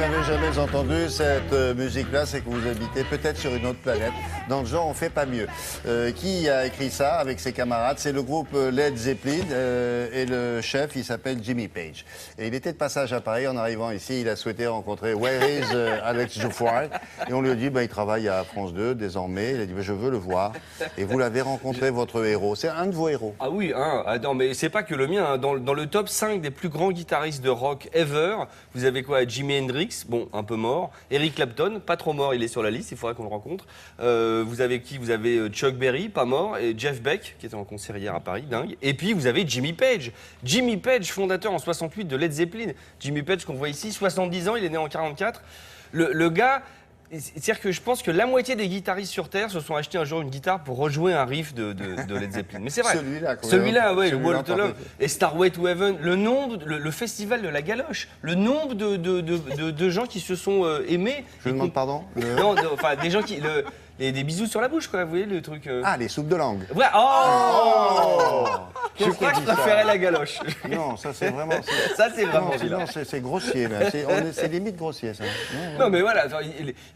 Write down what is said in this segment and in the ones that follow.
n'avez jamais entendu cette musique-là, c'est que vous habitez peut-être sur une autre planète. Dans le genre, on fait pas mieux. Qui a écrit ça avec ses camarades? C'est le groupe Led Zeppelin et le chef, il s'appelle Jimmy Page. Et il était de passage à Paris. En arrivant ici, il a souhaité rencontrer Where is Alex Jouffroy? Et on lui a dit, il travaille à France 2 désormais. Il a dit, je veux le voir. Et vous l'avez rencontré, votre héros. C'est un de vos héros. Ah oui, non, mais c'est pas que le mien. Hein. Dans le top 5 des plus grands guitaristes de rock ever, vous avez quoi? Jimi Hendrix, bon, un peu mort. Eric Clapton, pas trop mort, il est sur la liste, il faudrait qu'on le rencontre. Vous avez qui? Vous avez Chuck Berry, pas mort, et Jeff Beck, qui était en concert hier à Paris, dingue. Et puis vous avez Jimmy Page. Jimmy Page, fondateur en 68 de Led Zeppelin. Jimmy Page qu'on voit ici, 70 ans, il est né en 44. Le gars... C'est-à-dire que je pense que la moitié des guitaristes sur Terre se sont achetés un jour une guitare pour rejouer un riff de Led Zeppelin. Mais c'est vrai. Celui-là, oui, le Wall of Love. Et Starway to Heaven, le nombre, le festival de la galoche, le nombre de gens qui se sont aimés. Je demande pardon. Non, enfin des gens qui... des bisous sur la bouche, quoi, vous voyez le truc. Ah, les soupes de langue. Ouais. Oh, je crois que je préférais la galoche. Non, ça c'est vraiment... Ça c'est vraiment vilain. Non, c'est grossier, c'est limite grossier, ça. Non, mais voilà,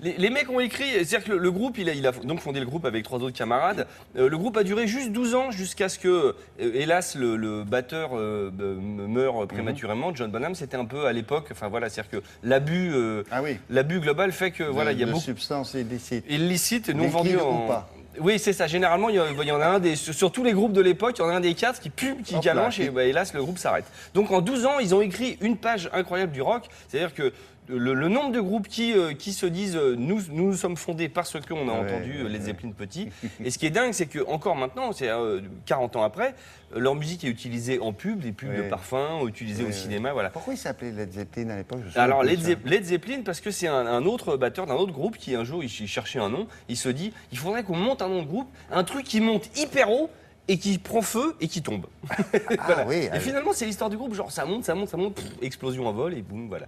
les mecs ont écrit, c'est-à-dire que le groupe, il a donc fondé le groupe avec 3 autres camarades. Le groupe a duré juste 12 ans jusqu'à ce que, hélas, le batteur meure prématurément. John Bonham, c'était un peu à l'époque, enfin voilà, c'est-à-dire que l'abus global fait que, voilà, il y a beaucoup de substances illicites. Illicite, non vendu en... Pas. Oui, c'est ça. Généralement, il y en a un sur tous les groupes de l'époque, il y en a un des 4 qui pue, qui galanche, et hélas, le groupe s'arrête. Donc en 12 ans, ils ont écrit une page incroyable du rock. C'est-à-dire que le nombre de groupes qui se disent nous sommes fondés parce qu'on a entendu Led Zeppelin petit. Et ce qui est dingue, c'est que encore maintenant, c'est 40 ans après, leur musique est utilisée en pub, des pubs de parfums, utilisées au cinéma, voilà. Pourquoi il s'appelait Led Zeppelin à l'époque? Alors Led Zeppelin parce que c'est un autre batteur d'un autre groupe qui un jour il cherchait un nom, il se dit il faudrait qu'on monte un nom de groupe, un truc qui monte hyper haut et qui prend feu et qui tombe. Voilà. Oui, et finalement c'est l'histoire du groupe, genre ça monte, explosion en vol et boum, voilà.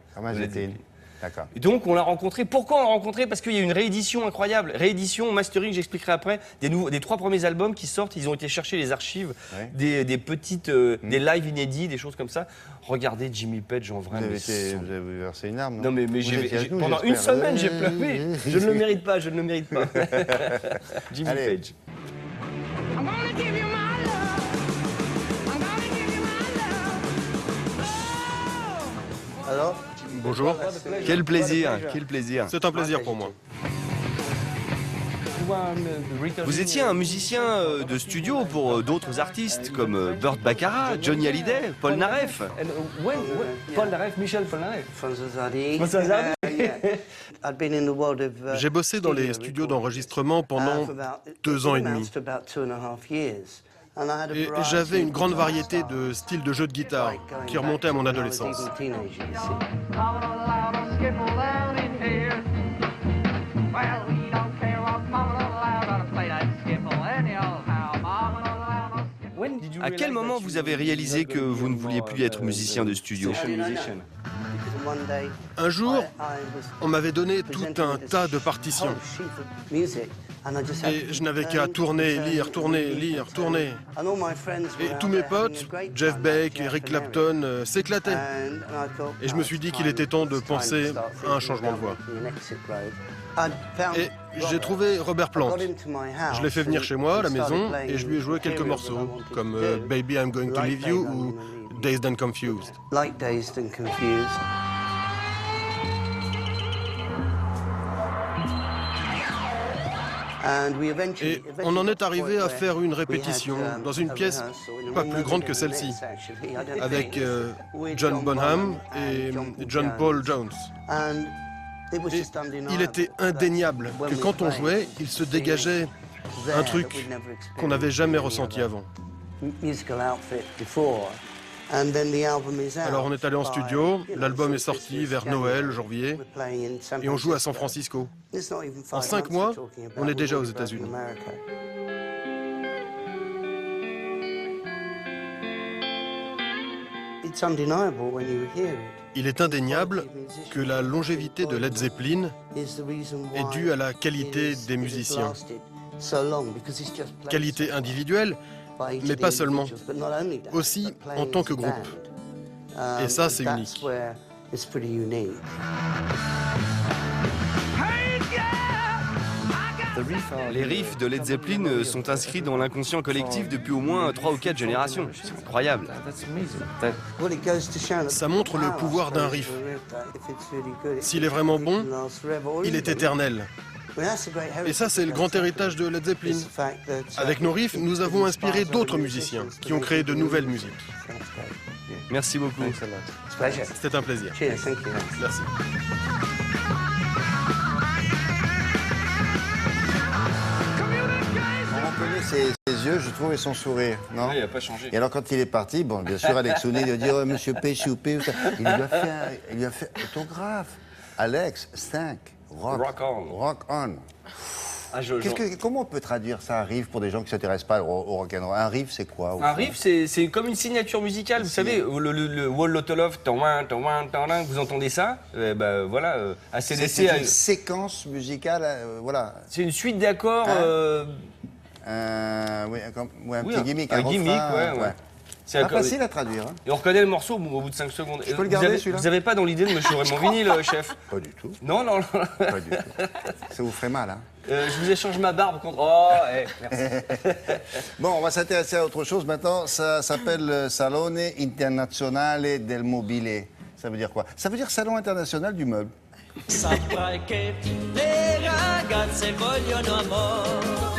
D'accord. Et donc on l'a rencontré. Pourquoi on l'a rencontré? Parce qu'il y a une réédition incroyable. Réédition, mastering, j'expliquerai après, des 3 premiers albums qui sortent. Ils ont été chercher les archives, des petites, des lives inédits, des choses comme ça. Regardez Jimmy Page en vrai. Vous avez versé une larme, non? Non mais pendant une semaine j'ai pleuré. Je ne le mérite pas, Jimmy Page. Alors? Bonjour. Quel plaisir, quel plaisir. C'est un plaisir pour moi. Vous étiez un musicien de studio pour d'autres artistes comme Burt Bacharach, Johnny Hallyday, Paul Naref. Paul Naref, Michel Polnareff. J'ai bossé dans les studios d'enregistrement pendant 2 ans et demi. Et j'avais une grande variété de styles de jeux de guitare qui remontaient à mon adolescence. À quel moment vous avez réalisé que vous ne vouliez plus être musicien de studio? Un jour, on m'avait donné tout un tas de partitions. Et je n'avais qu'à tourner, lire, tourner. Et tous mes potes, Jeff Beck, Eric Clapton, s'éclataient. Et je me suis dit qu'il était temps de penser à un changement de voix. Et j'ai trouvé Robert Plant. Je l'ai fait venir chez moi, à la maison, et je lui ai joué quelques morceaux, comme Baby I'm Going to Leave You ou Dazed and Confused. Et on en est arrivé à faire une répétition dans une pièce pas plus grande que celle-ci, avec John Bonham et John Paul Jones. Et il était indéniable que quand on jouait, il se dégageait un truc qu'on n'avait jamais ressenti avant. Alors on est allé en studio, l'album est sorti vers Noël, janvier, et on joue à San Francisco. En 5 mois, on est déjà aux États-Unis. Il est indéniable que la longévité de Led Zeppelin est due à la qualité des musiciens. Qualité individuelle, mais pas seulement. Aussi en tant que groupe. Et ça, c'est unique. It's pretty unique. Les riffs de Led Zeppelin sont inscrits dans l'inconscient collectif depuis au moins 3 ou 4 générations. C'est incroyable. Well, it goes to show that Ça montre le power, pouvoir d'un riff. if it's really good, it S'il est vraiment can bon, last forever, or il est even- éternel. Well, that's a great Et ça, c'est le grand héritage de Led Zeppelin. It's the fact that, Avec nos riffs, nous avons inspiré d'autres musiciens qui ont créé de nouvelles musiques. Merci beaucoup. It's a pleasure. C'était un plaisir. Cheers, thank you. Merci. On reconnaît ses yeux, je trouve, et son sourire, non? Il n'a pas changé. Et alors, quand il est parti, bon, bien sûr, Alex Sounet lui a dit « Oh, monsieur Péchoupé », il lui a fait autographe. Alex, Stank, Rock on. Rock on. Ah, Comment on peut traduire ça, un riff, pour des gens qui ne s'intéressent pas au rock'n'roll? Un riff, c'est quoi? Un riff, c'est comme une signature musicale. Vous savez, le Wall Lotta Love, vous entendez ça? Voilà, C'est ACDC. une séquence musicale, voilà. C'est une suite d'accords. Oui, un Oui, petit gimmick, un gimmick, refrain, ouais. C'est Pas un- facile à traduire. Hein. Et on reconnaît le morceau au bout de 5 secondes. Je peux le garder, vous avez, celui-là vous avez pas dans l'idée de me chourer mon vinyle, chef? Pas du tout. Non, non, non. Pas du tout. Ça vous ferait mal, hein? Je vous échange ma barbe contre. Oh, merci. Bon, on va s'intéresser à autre chose maintenant. Ça s'appelle Salone Internazionale del Mobile. Ça veut dire quoi? Ça veut dire Salon international du meuble. Saprai che le ragazze vogliono amore.